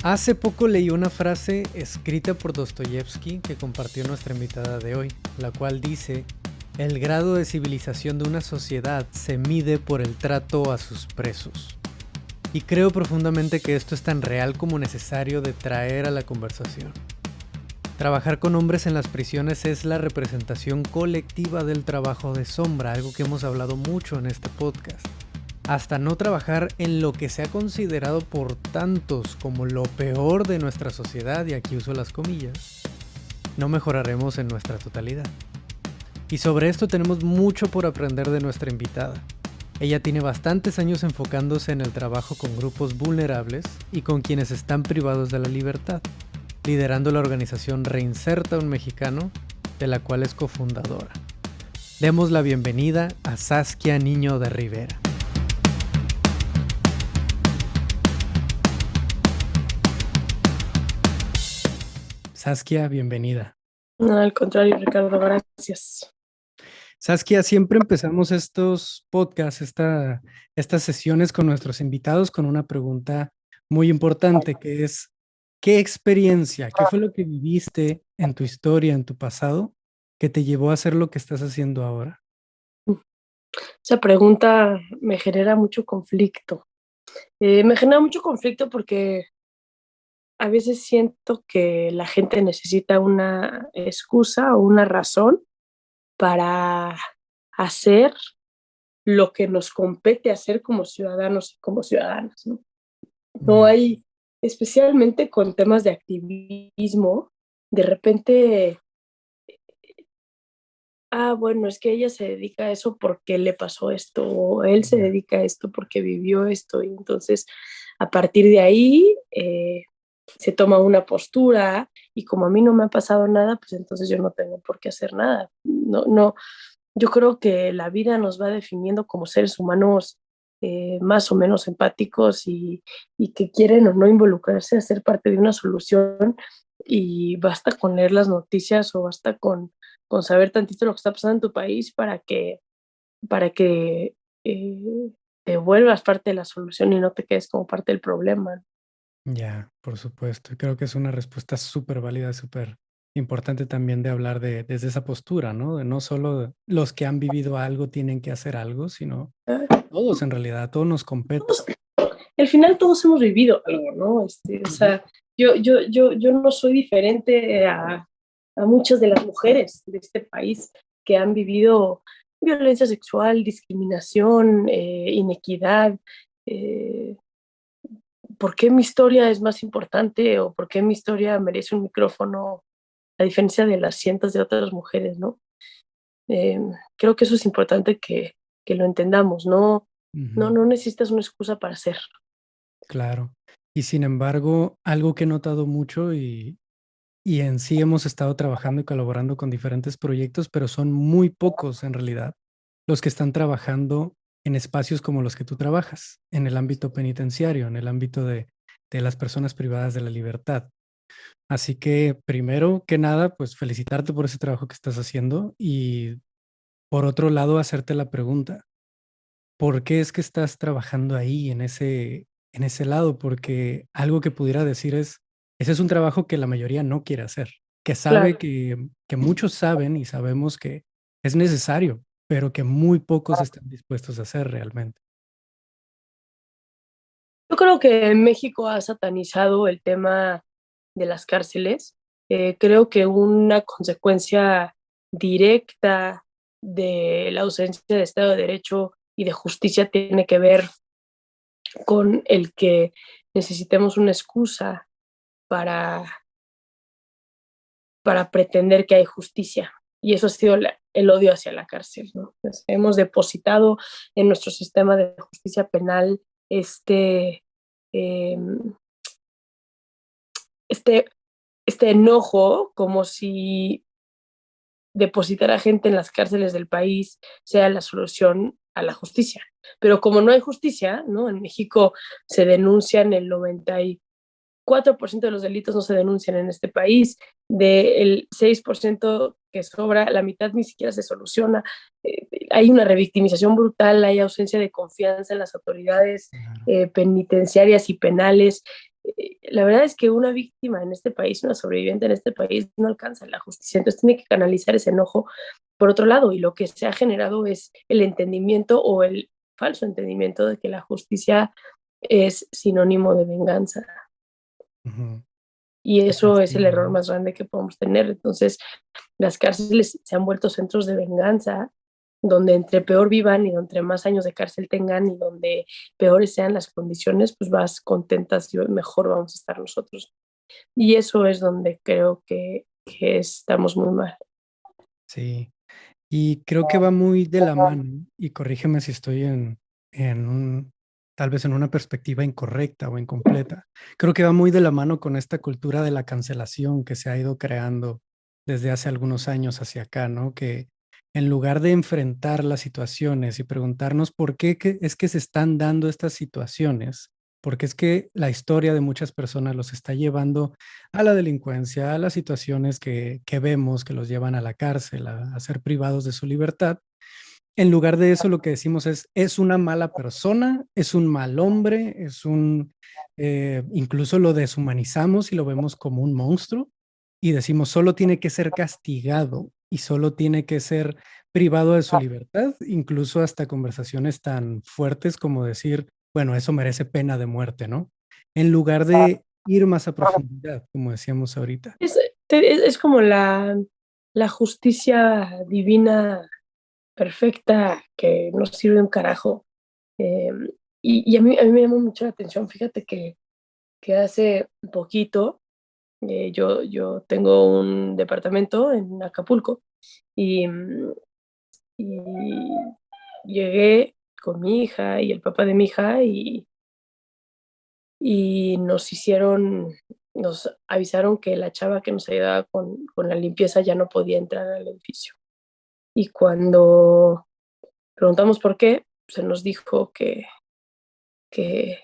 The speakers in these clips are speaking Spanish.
Hace poco leí una frase escrita por Dostoyevsky que compartió nuestra invitada de hoy, la cual dice: el grado de civilización de una sociedad se mide por el trato a sus presos. Y creo profundamente que esto es tan real como necesario de traer a la conversación. Trabajar con hombres en las prisiones es la representación colectiva del trabajo de sombra, algo que hemos hablado mucho en este podcast. Hasta no trabajar en lo que se ha considerado por tantos como lo peor de nuestra sociedad, y aquí uso las comillas, no mejoraremos en nuestra totalidad. Y sobre esto tenemos mucho por aprender de nuestra invitada. Ella tiene bastantes años enfocándose en el trabajo con grupos vulnerables y con quienes están privados de la libertad, liderando la organización Reinserta un Mexicano, de la cual es cofundadora. Demos la bienvenida a Saskia Niño de Rivera. Saskia, bienvenida. No, al contrario, Ricardo, gracias. Saskia, siempre empezamos estos podcasts, estas sesiones con nuestros invitados con una pregunta muy importante, que es: ¿qué experiencia, qué fue lo que viviste en tu historia, en tu pasado, que te llevó a hacer lo que estás haciendo ahora? Esa pregunta me genera mucho conflicto. Me genera mucho conflicto porque a veces siento que la gente necesita una excusa o una razón para hacer lo que nos compete hacer como ciudadanos y como ciudadanas, ¿no? No hay, especialmente con temas de activismo, de repente, bueno, es que ella se dedica a eso porque le pasó esto, o él se dedica a esto porque vivió esto, y entonces a partir de ahí se toma una postura, y como a mí no me ha pasado nada, pues entonces yo no tengo por qué hacer nada. No, no, yo creo que la vida nos va definiendo como seres humanos más o menos empáticos y que quieren o no involucrarse a ser parte de una solución, y basta con leer las noticias o basta con saber tantito lo que está pasando en tu país para que eh, te vuelvas parte de la solución y no te quedes como parte del problema. Ya, por supuesto. Y creo que es una respuesta súper válida, súper importante también de hablar desde esa postura, ¿no? De no solo los que han vivido algo tienen que hacer algo, sino todos en realidad, todos nos compete. Todos, al final todos hemos vivido algo, ¿no? O sea, yo no soy diferente a muchas de las mujeres de este país que han vivido violencia sexual, discriminación, inequidad. Eh, ¿Por qué mi historia es más importante o por qué mi historia merece un micrófono a diferencia de las cientos de otras mujeres, ¿no? Eh, Creo que eso es importante que lo entendamos, ¿no? No, Ujú. no necesitas una excusa para hacer. Claro. Y sin embargo, algo que he notado mucho y en sí hemos estado trabajando y colaborando con diferentes proyectos, pero son muy pocos en realidad los que están trabajando en espacios como los que tú trabajas, en el ámbito penitenciario, en el ámbito de las personas privadas de la libertad. Así que primero que nada, pues felicitarte por ese trabajo que estás haciendo y por otro lado, hacerte la pregunta: ¿por qué es que estás trabajando ahí en ese lado? Porque algo que pudiera decir es, ese es un trabajo que la mayoría no quiere hacer, que sabe Claro. que muchos saben y sabemos que es necesario, pero que muy pocos están dispuestos a hacer realmente. Yo creo que México ha satanizado el tema de las cárceles. Creo que una consecuencia directa de la ausencia de Estado de Derecho y de justicia tiene que ver con el que necesitemos una excusa para, para pretender que hay justicia. Y eso ha sido el odio hacia la cárcel, ¿no? Pues hemos depositado en nuestro sistema de justicia penal eh, este, este enojo, como si depositar a gente en las cárceles del país sea la solución a la justicia. Pero como no hay justicia, ¿no? En México se denuncian el 94% de los delitos no se denuncian en este país, del 6% que sobra, la mitad ni siquiera se soluciona. Hay una revictimización brutal, hay ausencia de confianza en las autoridades Claro. penitenciarias y penales. la verdad es que una víctima en este país, una sobreviviente en este país, no alcanza la justicia, entonces tiene que canalizar ese enojo por otro lado, y lo que se ha generado es el entendimiento o el falso entendimiento de que la justicia es sinónimo de venganza. Ujú. Y De eso es el castigo, error ¿no? más grande que podemos tener. Entonces, las cárceles se han vuelto centros de venganza, donde entre peor vivan y entre más años de cárcel tengan y donde peores sean las condiciones, pues más contentas y mejor vamos a estar nosotros. Y eso es donde creo que estamos muy mal. Sí. Y creo que va muy de la mano, y corrígeme si estoy en tal vez en una perspectiva incorrecta o incompleta. Creo que va muy de la mano con esta cultura de la cancelación que se ha ido creando desde hace algunos años hacia acá, ¿no? Que en lugar de enfrentar las situaciones y preguntarnos por qué es que se están dando estas situaciones, porque es que la historia de muchas personas los está llevando a la delincuencia, a las situaciones que vemos que los llevan a la cárcel, a ser privados de su libertad. En lugar de eso, lo que decimos es una mala persona, es un mal hombre, incluso lo deshumanizamos y lo vemos como un monstruo y decimos, solo tiene que ser castigado y solo tiene que ser privado de su libertad, incluso hasta conversaciones tan fuertes como decir, bueno, eso merece pena de muerte, ¿no? En lugar de ir más a profundidad, como decíamos ahorita. Es como la justicia divina perfecta que no sirve un carajo. Eh, y a mí me llamó mucho la atención, fíjate que hace poquito yo tengo un departamento en Acapulco y, y llegué con mi hija y el papá de mi hija y nos avisaron que la chava que nos ayudaba con la limpieza ya no podía entrar al edificio. Y cuando preguntamos por qué, se nos dijo que, que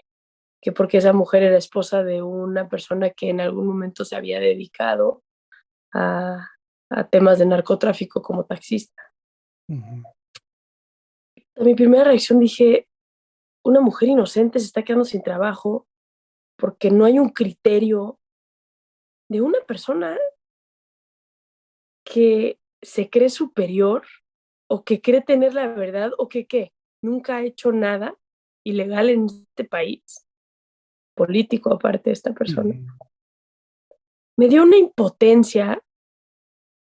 porque esa mujer era esposa de una persona que en algún momento se había dedicado a, a temas de narcotráfico como taxista. Ujú. A mi primera reacción dije, una mujer inocente se está quedando sin trabajo porque no hay un criterio de una persona que se cree superior o que cree tener la verdad o que ¿qué? Nunca ha hecho nada ilegal en este país, político aparte de esta persona. Ujú. Me dio una impotencia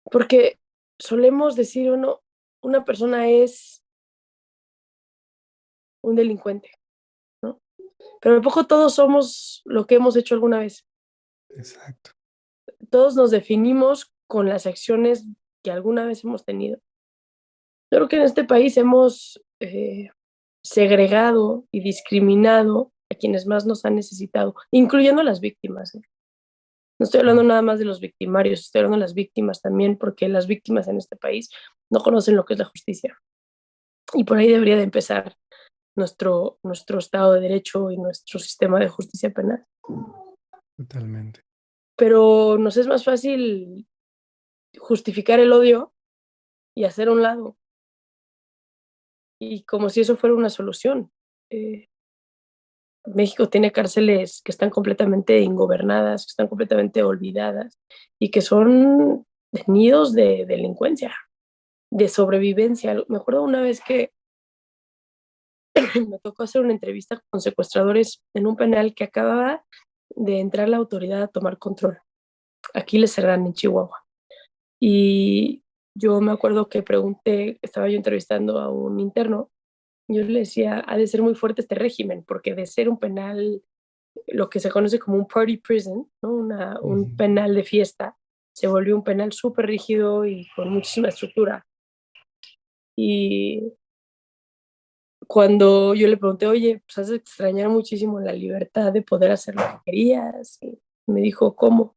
porque solemos decir uno, una persona es un delincuente, ¿no? Pero a poco todos somos lo que hemos hecho alguna vez. Exacto. Todos nos definimos con las acciones que alguna vez hemos tenido. Yo creo que en este país hemos segregado y discriminado a quienes más nos han necesitado, incluyendo a las víctimas. No estoy hablando Sí. nada más de los victimarios, estoy hablando de las víctimas también, porque las víctimas en este país no conocen lo que es la justicia. Y por ahí debería de empezar nuestro Estado de Derecho y nuestro sistema de justicia penal. Totalmente. Pero nos es más fácil justificar el odio y hacer a un lado, y como si eso fuera una solución. Eh, México tiene cárceles que están completamente ingobernadas, que están completamente olvidadas y que son nidos de delincuencia, de sobrevivencia. Me acuerdo una vez que me tocó hacer una entrevista con secuestradores en un penal que acababa de entrar la autoridad a tomar control. Aquí les cerran en Chihuahua. Y yo me acuerdo que pregunté, estaba yo entrevistando a un interno, yo le decía, ha de ser muy fuerte este régimen, porque de ser un penal, lo que se conoce como un party prison, ¿no? Un Ujú. penal de fiesta, se volvió un penal súper rígido y con muchísima estructura. Y cuando yo le pregunté, oye, pues has de extrañar muchísimo la libertad de poder hacer lo que querías. Y me dijo, ¿cómo?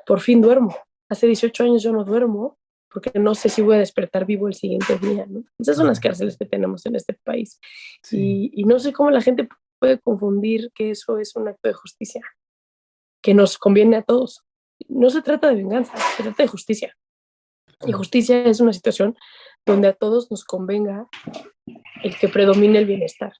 Por fin duermo. Hace 18 años yo no duermo porque no sé si voy a despertar vivo el siguiente día, ¿no? Esas son las Ujú. cárceles que tenemos en este país. Sí. Y no sé cómo la gente puede confundir que eso es un acto de justicia, que nos conviene a todos. No se trata de venganza, se trata de justicia. Y Claro. justicia es una situación donde a todos nos convenga el que predomine el bienestar.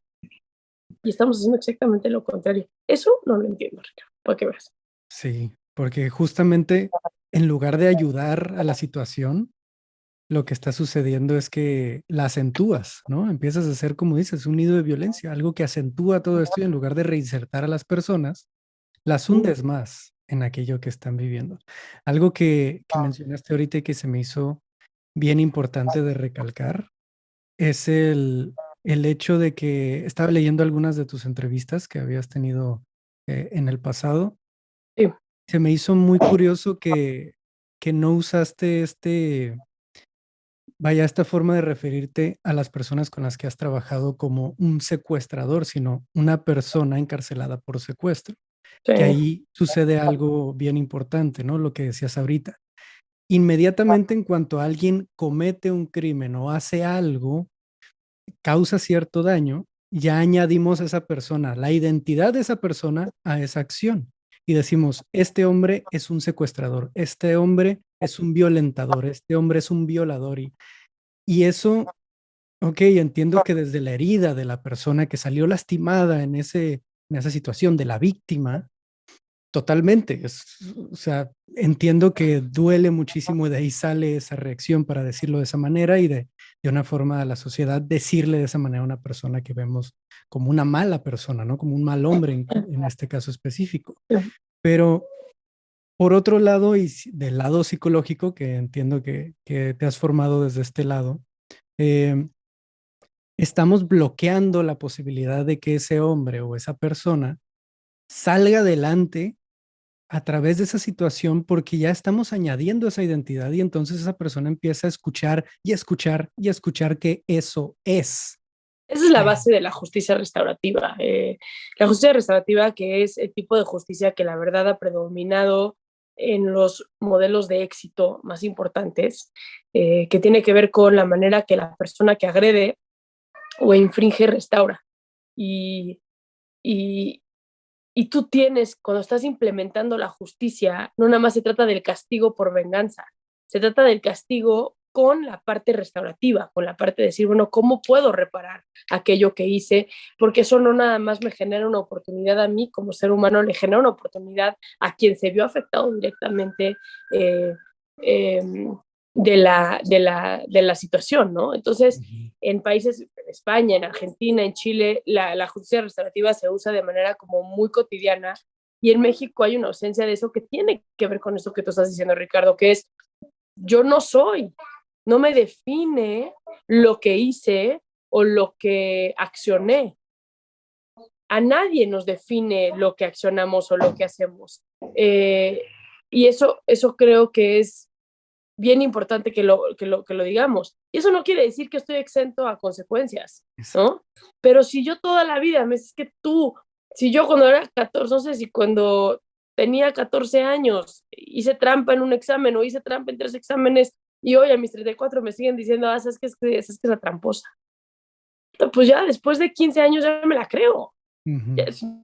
y estamos haciendo exactamente lo contrario. Eso no lo entiendo, Ricardo, para que veas. Sí, porque justamente en lugar de ayudar a la situación, lo que está sucediendo es que la acentúas, ¿no? Empiezas a hacer, como dices, un nido de violencia, algo que acentúa todo esto y en lugar de reinsertar a las personas, las hundes más en aquello que están viviendo. Algo que mencionaste ahorita y que se me hizo bien importante de recalcar es el hecho de que estaba leyendo algunas de tus entrevistas que habías tenido en el pasado. Sí, Se me hizo muy curioso que no usaste vaya, esta forma de referirte a las personas con las que has trabajado como un secuestrador, sino una persona encarcelada por secuestro, sí. que ahí sucede algo bien importante, ¿no? Lo que decías ahorita. Inmediatamente en cuanto alguien comete un crimen o hace algo, causa cierto daño, ya añadimos a esa persona, la identidad de esa persona a esa acción. Y decimos, este hombre es un secuestrador, este hombre es un violentador, este hombre es un violador. Y eso, ok, entiendo que desde la herida de la persona que salió lastimada en esa situación, de la víctima, totalmente. O sea, entiendo que duele muchísimo y de ahí sale esa reacción para decirlo de esa manera y de una forma a la sociedad decirle de esa manera a una persona que vemos como una mala persona, ¿no? Como un mal hombre en este caso específico. Pero por otro lado, y del lado psicológico, que entiendo que te has formado desde este lado, eh, estamos bloqueando la posibilidad de que ese hombre o esa persona salga adelante a través de esa situación porque ya estamos añadiendo esa identidad y entonces esa persona empieza a escuchar y a escuchar y a escuchar que eso es. Esa es la Eh, base de la justicia restaurativa. La justicia restaurativa, que es el tipo de justicia que la verdad ha predominado en los modelos de éxito más importantes, que tiene que ver con la manera que la persona que agrede o infringe restaura. Y, y, y tú tienes, cuando estás implementando la justicia, no nada más se trata del castigo por venganza, se trata del castigo con la parte restaurativa, con la parte de decir, bueno, ¿cómo puedo reparar aquello que hice? Porque eso no nada más me genera una oportunidad a mí como ser humano, le genera una oportunidad a quien se vio afectado directamente eh, eh, de la situación, ¿no? Entonces, Ujú. en países, en España, en Argentina, en Chile, la justicia restaurativa se usa de manera como muy cotidiana y en México hay una ausencia de eso que tiene que ver con eso que tú estás diciendo, Ricardo, que es yo no soy, no me define lo que hice o lo que accioné. A nadie nos define lo que accionamos o lo que hacemos. Eh, y eso creo que es bien importante que lo digamos. Y eso no quiere decir que estoy exento a consecuencias, Exacto. ¿no? Pero si yo toda la vida, me dices que tú, si yo cuando era 14, no sé si cuando tenía 14 años hice trampa en un examen o hice trampa en 3 exámenes y hoy a mis 34 me siguen diciendo, ah, sabes que es la tramposa. Pues ya después de 15 años ya me la creo. Ujú.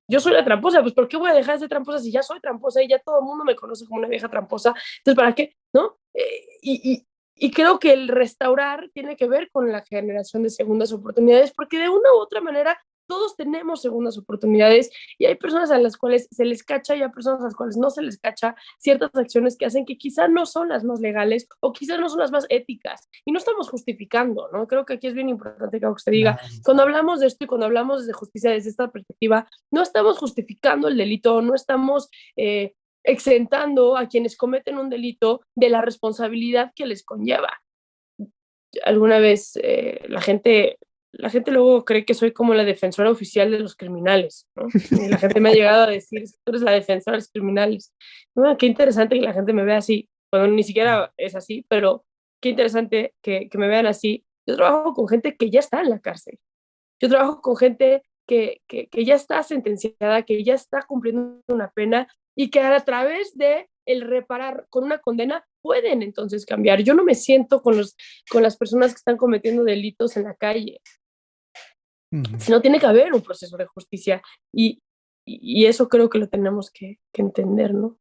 Yo soy la tramposa, pues ¿por qué voy a dejar de ser tramposa si ya soy tramposa y ya todo el mundo me conoce como una vieja tramposa? Entonces, ¿para qué? ¿No? Y creo que el restaurar tiene que ver con la generación de segundas oportunidades, porque de una u otra manera todos tenemos segundas oportunidades y hay personas a las cuales se les cacha y hay personas a las cuales no se les cacha ciertas acciones que hacen que quizás no son las más legales o quizás no son las más éticas. Y no estamos justificando, ¿no? Creo que aquí es bien importante que usted diga, Claro. cuando hablamos de esto y cuando hablamos de justicia desde esta perspectiva, no estamos justificando el delito, no estamos exentando a quienes cometen un delito de la responsabilidad que les conlleva. Alguna vez la gente luego cree que soy como la defensora oficial de los criminales, ¿no? Y la gente me ha llegado a decir, tú eres la defensora de los criminales. Bueno, qué interesante que la gente me vea así, cuando ni siquiera es así, pero qué interesante que me vean así. Yo trabajo con gente que ya está en la cárcel. Yo trabajo con gente que ya está sentenciada, que ya está cumpliendo una pena y que a través de el reparar con una condena pueden entonces cambiar. Yo no me siento con las personas que están cometiendo delitos en la calle, Ujú. sino tiene que haber un proceso de justicia y eso creo que lo tenemos que entender, ¿no?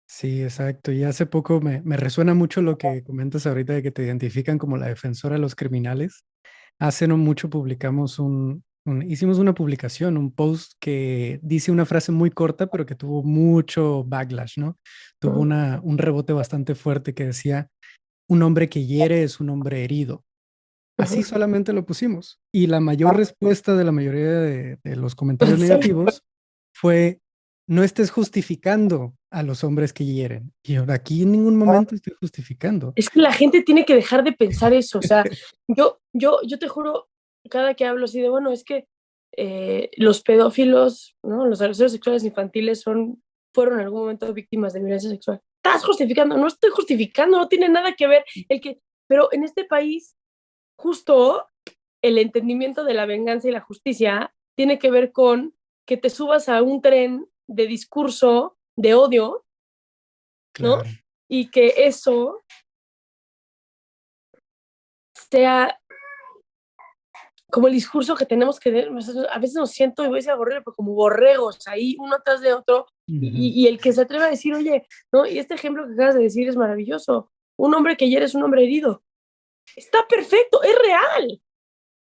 Sí, exacto. Y hace poco me resuena mucho lo que comentas ahorita de que te identifican como la defensora de los criminales. Hace no mucho publicamos hicimos una publicación, un post que dice una frase muy corta, pero que tuvo mucho backlash, ¿no? Tuvo Ujú. un rebote bastante fuerte que decía, un hombre que hiere es un hombre herido. Así Ujú. solamente lo pusimos. Y la mayor respuesta de la mayoría de los comentarios Sí. negativos fue, no estés justificando a los hombres que hieren. Y ahora aquí en ningún momento estoy justificando. Es que la gente tiene que dejar de pensar eso. O sea, yo te juro, cada que hablo así de, bueno, es que los pedófilos, ¿no? Los agresores sexuales infantiles fueron en algún momento víctimas de violencia sexual. Estás justificando, no estoy justificando, no tiene nada que ver pero en este país, justo el entendimiento de la venganza y la justicia tiene que ver con que te subas a un tren de discurso de odio, ¿no? Claro, Y que eso sea como el discurso que tenemos que tener. A veces nos siento, y voy a decir horrible, pero como borregos ahí, uno atrás de otro, ujú, y el que se atreve a decir, oye, ¿no? Y este ejemplo que acabas de decir es maravilloso. Un hombre que hiere es un hombre herido. Está perfecto, es real,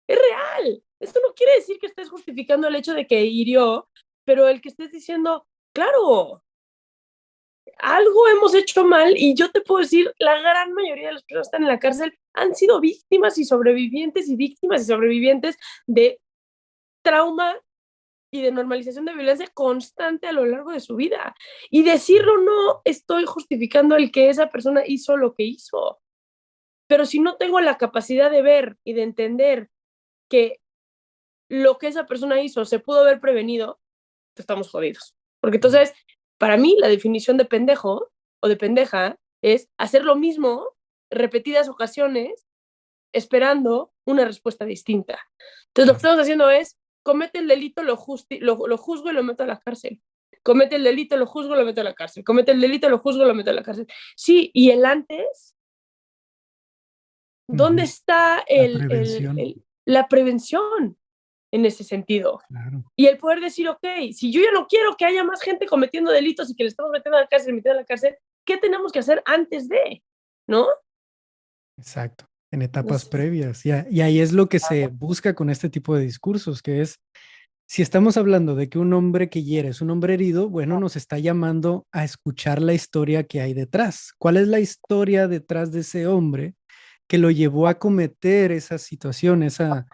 es real. Esto no quiere decir que estés justificando el hecho de que hirió, pero el que estés diciendo, claro, algo hemos hecho mal y yo te puedo decir, la gran mayoría de las personas que están en la cárcel han sido víctimas y sobrevivientes y víctimas y sobrevivientes de trauma y de normalización de violencia constante a lo largo de su vida. Y decirlo no estoy justificando el que esa persona hizo lo que hizo, pero si no tengo la capacidad de ver y de entender que lo que esa persona hizo se pudo haber prevenido, estamos jodidos. Porque entonces, para mí, la definición de pendejo o de pendeja es hacer lo mismo repetidas ocasiones esperando una respuesta distinta. Entonces, lo que claro. estamos haciendo es, comete el delito, lo juzgo y lo meto a la cárcel. Comete el delito, lo juzgo, lo meto a la cárcel. Comete el delito, lo juzgo, lo meto a la cárcel. Sí, y el antes, ¿dónde Ujú. está La prevención, la prevención en ese sentido? claro, Y el poder decir, ok, si yo ya no quiero que haya más gente cometiendo delitos y que le estamos metiendo a la cárcel, ¿qué tenemos que hacer antes de? ¿No? exacto. En No etapas sé. previas. Y ahí es lo que se busca con este tipo de discursos, que es, si estamos hablando de que un hombre que hiere es un hombre herido, bueno, nos está llamando a escuchar la historia que hay detrás. ¿Cuál es la historia detrás de ese hombre que lo llevó a cometer esa situación, esa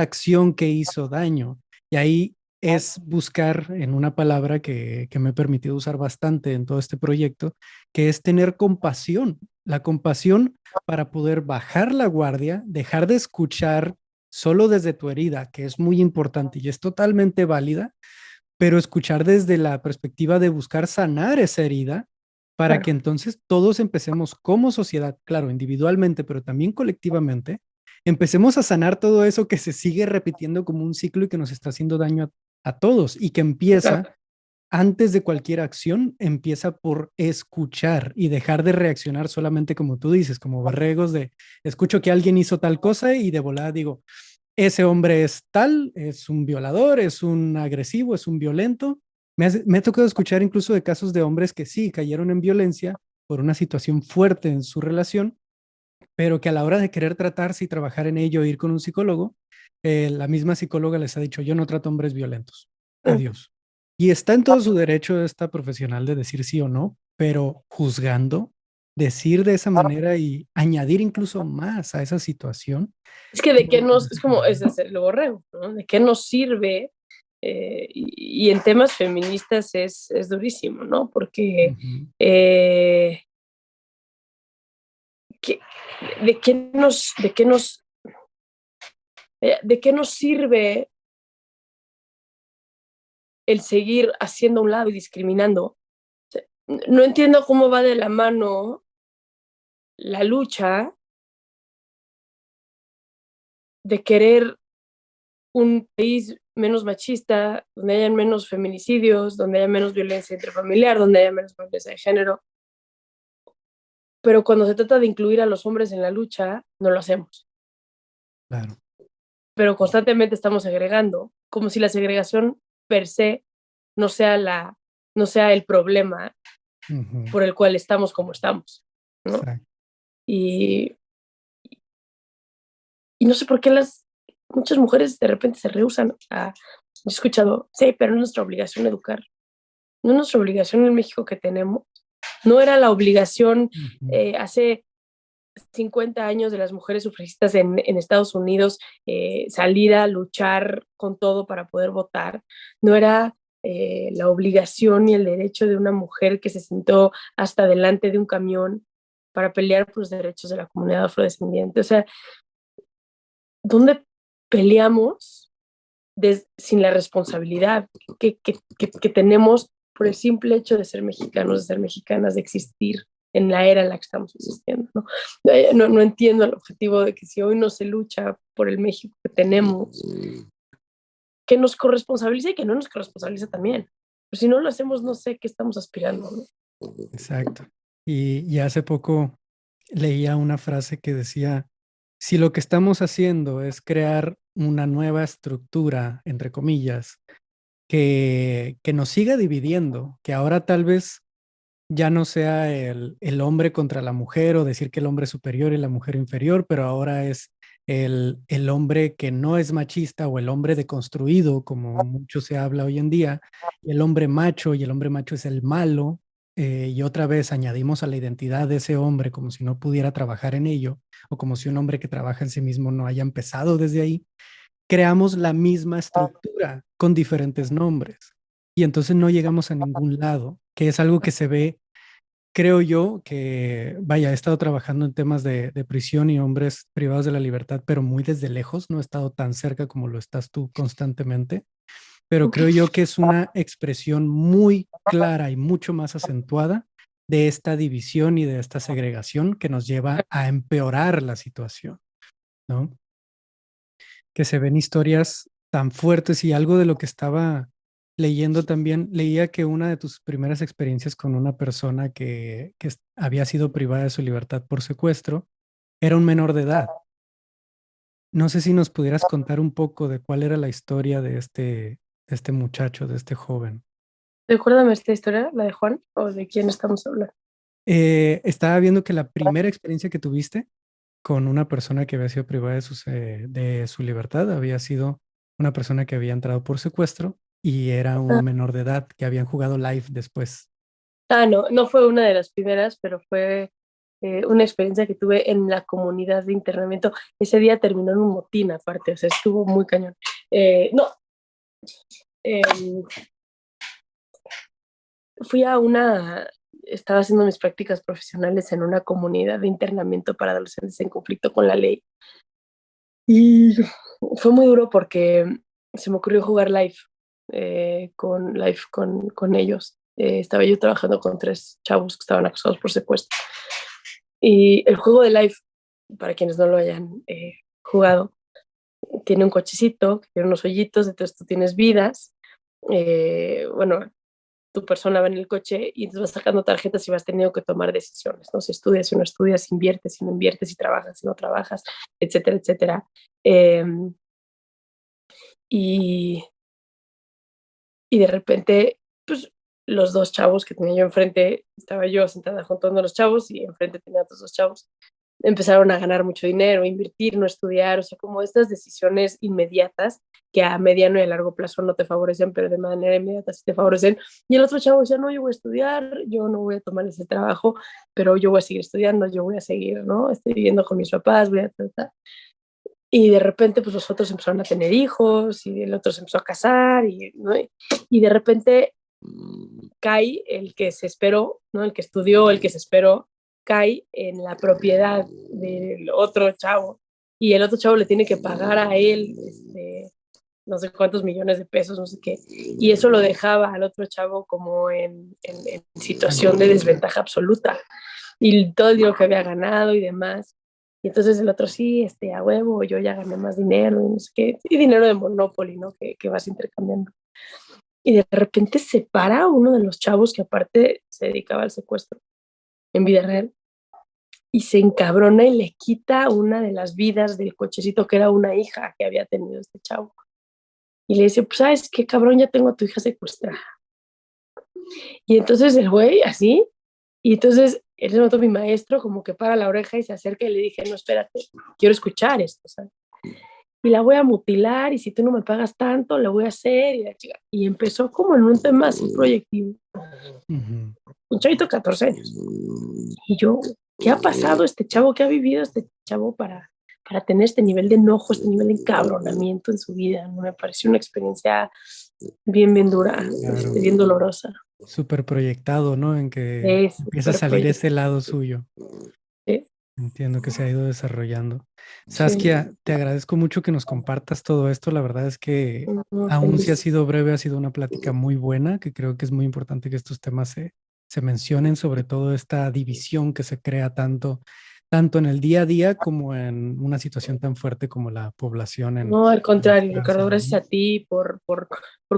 acción que hizo daño? Y ahí es buscar en una palabra que me he permitido usar bastante en todo este proyecto, que es tener compasión. La compasión para poder bajar la guardia, dejar de escuchar solo desde tu herida, que es muy importante y es totalmente válida, pero escuchar desde la perspectiva de buscar sanar esa herida para que Claro, entonces todos empecemos como sociedad, claro, individualmente, pero también colectivamente, empecemos a sanar todo eso que se sigue repitiendo como un ciclo y que nos está haciendo daño a todos y que claro. empieza antes de cualquier acción, empieza por escuchar y dejar de reaccionar solamente como tú dices, como borregos de escucho que alguien hizo tal cosa y de volada digo, ese hombre es tal, es un violador, es un agresivo, es un violento. Me ha tocado escuchar incluso de casos de hombres que sí cayeron en violencia por una situación fuerte en su relación, pero que a la hora de querer tratarse y trabajar en ello, ir con un psicólogo, la misma psicóloga les ha dicho, yo no trato hombres violentos. Mm. Adiós. Y está en todo su derecho esta profesional de decir sí o no, pero juzgando, decir de esa manera y añadir incluso más a esa situación, Es que de no qué me nos, parece es como, es correcto. hacer lo borrego, ¿no? ¿De qué nos sirve? Y en temas feministas es durísimo, ¿no? Porque Ujú. eh, ¿qué- de qué nos sirve el seguir haciendo a un lado y discriminando? O sea, no entiendo cómo va de la mano la lucha de querer un país menos machista, donde haya menos feminicidios, donde haya menos violencia intrafamiliar, donde haya menos violencia de género. Pero cuando se trata de incluir a los hombres en la lucha, no lo hacemos. Claro. Pero constantemente estamos segregando, como si la segregación per se no sea, no sea el problema Ujú. por el cual estamos como estamos, ¿no? Exacto. Y, y no sé por qué muchas mujeres de repente se rehúsan a, he escuchado, sí, pero no es nuestra obligación educar, no es nuestra obligación en el México que tenemos, no era la obligación hace 50 años de las mujeres sufragistas en Estados Unidos, salir a luchar con todo para poder votar, no era la obligación y el derecho de una mujer que se sentó hasta delante de un camión para pelear por los derechos de la comunidad afrodescendiente. O sea, ¿dónde peleamos sin la responsabilidad que tenemos por el simple hecho de ser mexicanos, de ser mexicanas, de existir en la era en la que estamos existiendo? ¿No? No entiendo el objetivo de que si hoy no se lucha por el México que tenemos, que nos corresponsabilice y que no nos corresponsabilice también. Pero si no lo hacemos, no sé qué estamos aspirando, ¿no? Exacto. Y hace poco leía una frase que decía, si lo que estamos haciendo es crear una nueva estructura, entre comillas, que nos siga dividiendo, que ahora tal vez ya no sea el hombre contra la mujer o decir que el hombre es superior y la mujer inferior, pero ahora es el hombre que no es machista o el hombre deconstruido, como mucho se habla hoy en día, y el hombre macho, y el hombre macho es el malo, y otra vez añadimos a la identidad de ese hombre como si no pudiera trabajar en ello, o como si un hombre que trabaja en sí mismo no haya empezado desde ahí, creamos la misma estructura con diferentes nombres. Y entonces no llegamos a ningún lado, que es algo que se ve, creo yo, que, vaya, he estado trabajando en temas de prisión y hombres privados de la libertad, pero muy desde lejos, no he estado tan cerca como lo estás tú constantemente, pero creo yo que es una expresión muy clara y mucho más acentuada de esta división y de esta segregación que nos lleva a empeorar la situación, ¿no? Que se ven historias tan fuertes y algo de lo que estaba leyendo también, leía que una de tus primeras experiencias con una persona que había sido privada de su libertad por secuestro era un menor de edad. No sé si nos pudieras contar un poco de cuál era la historia de este muchacho, de este joven. Recuérdame esta historia, la de Juan, o de quién estamos hablando. Estaba viendo que la primera experiencia que tuviste con una persona que había sido privada de su libertad había sido una persona que había entrado por secuestro y era un menor de edad que habían jugado live después. No, no fue una de las primeras, pero fue una experiencia que tuve en la comunidad de internamiento. Ese día terminó en un motín aparte, o sea, estuvo muy cañón. No, eh, fui a estaba haciendo mis prácticas profesionales en una comunidad de internamiento para adolescentes en conflicto con la ley. Y fue muy duro porque se me ocurrió jugar con ellos. Estaba yo trabajando con 3 chavos que estaban acusados por secuestro. Y el juego de live, para quienes no lo hayan jugado, tiene un cochecito, que tiene unos hoyitos, entonces tú tienes vidas. Bueno, tu persona va en el coche y entonces vas sacando tarjetas y vas teniendo que tomar decisiones, ¿no? Si estudias, si no estudias, si inviertes, si no inviertes, si trabajas, si no trabajas, etcétera, etcétera. Eh, y, y de repente, pues los 2 chavos que tenía yo enfrente, estaba yo sentada junto a uno de los chavos y enfrente tenía otros 2 chavos, empezaron a ganar mucho dinero, invertir, no estudiar, o sea, como estas decisiones inmediatas que a mediano y a largo plazo no te favorecen, pero de manera inmediata sí te favorecen. Y el otro chavo decía, no, yo voy a estudiar, yo no voy a tomar ese trabajo, pero yo voy a seguir estudiando, yo voy a seguir, ¿no? Estoy viviendo con mis papás, voy a tratar. Y de repente, pues los otros empezaron a tener hijos y el otro se empezó a casar ¿no? Y de repente cae el que se esperó, ¿no? El que estudió, el que se esperó, cae en la propiedad del otro chavo y el otro chavo le tiene que pagar a él no sé cuántos millones de pesos, no sé qué, y eso lo dejaba al otro chavo como en situación de desventaja absoluta y todo el dinero que había ganado y demás. Y entonces el otro sí, a huevo, yo ya gané más dinero, y no sé qué, y dinero de Monopoly, ¿no? Que vas intercambiando. Y de repente se para uno de los chavos que aparte se dedicaba al secuestro en vida real y se encabrona y le quita una de las vidas del cochecito que era una hija que había tenido este chavo. Y le dice, pues, ¿sabes qué, cabrón? Ya tengo a tu hija secuestrada. Y entonces el güey así, y entonces él se notó mi maestro como que para la oreja y se acerca y le dije, no, espérate, quiero escuchar esto, ¿sabes? y la voy a mutilar, y si tú no me pagas tanto, la voy a hacer, y la chica. Y empezó como en un tema así proyectivo. Ujú. Un chavito de 14 años. Y yo, ¿qué ha pasado este chavo? ¿Qué ha vivido este chavo para tener este nivel de enojo, este nivel de encabronamiento en su vida? ¿No? Me pareció una experiencia bien, bien dura, Claro, bien dolorosa. súper proyectado, ¿no? En que Es empieza a súper salir ese proyecto. lado suyo. Sí, Entiendo que se ha ido desarrollando. sí. Saskia, te agradezco mucho que nos compartas todo esto. La verdad es que No, aún si ha feliz. sido breve, ha sido una plática muy buena, que creo que es muy importante que estos temas se mencionen, sobre todo esta división que se crea tanto en el día a día como en una situación tan fuerte como la población No, al en los contrario, Ricardo, cánceres, gracias ¿no? a ti por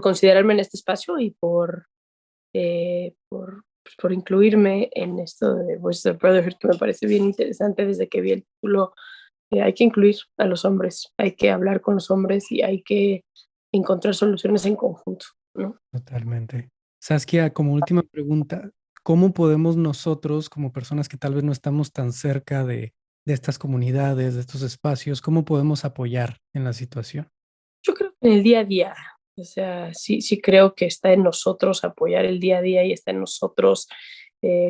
considerarme en este espacio y por incluirme en esto de Voices of Brotherhood, que me parece bien interesante desde que vi el título. Hay que incluir a los hombres, hay que hablar con los hombres y hay que encontrar soluciones en conjunto, ¿no? Totalmente. Saskia, como última pregunta, ¿cómo podemos nosotros, como personas que tal vez no estamos tan cerca de estas comunidades, de estos espacios, cómo podemos apoyar en la situación? Yo creo que en el día a día, o sea, sí creo que está en nosotros apoyar el día a día y está en nosotros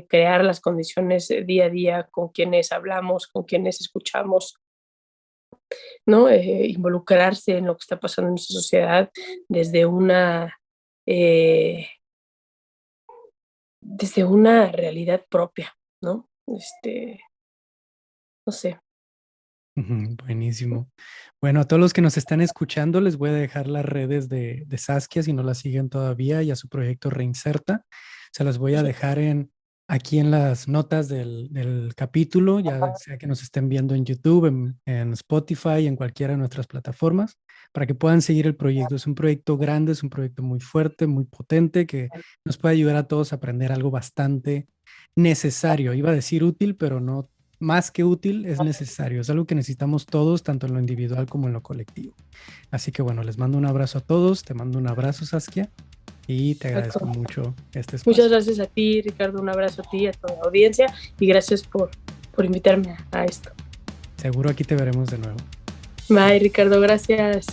crear las condiciones día a día con quienes hablamos, con quienes escuchamos, ¿no? Involucrarse en lo que está pasando en nuestra sociedad desde eh, desde una realidad propia, ¿no? No sé. Ujú, buenísimo. Bueno, a todos los que nos están escuchando, les voy a dejar las redes de Saskia si no la siguen todavía y a su proyecto Reinserta. Se las voy a dejar aquí en las notas del capítulo, ya sea que nos estén viendo en YouTube, en Spotify, en cualquiera de nuestras plataformas, para que puedan seguir el proyecto. Es un proyecto grande, es un proyecto muy fuerte, muy potente, que nos puede ayudar a todos a aprender algo bastante necesario. Iba a decir útil, pero no más que útil, es necesario. Es algo que necesitamos todos, tanto en lo individual como en lo colectivo. Así que bueno, les mando un abrazo a todos. Te mando un abrazo, Saskia, y te agradezco mucho este Muchas espacio. gracias a ti, Ricardo. Un abrazo a ti, a toda la audiencia y gracias por invitarme a esto. Seguro aquí te veremos de nuevo. Bye, Ricardo. Gracias.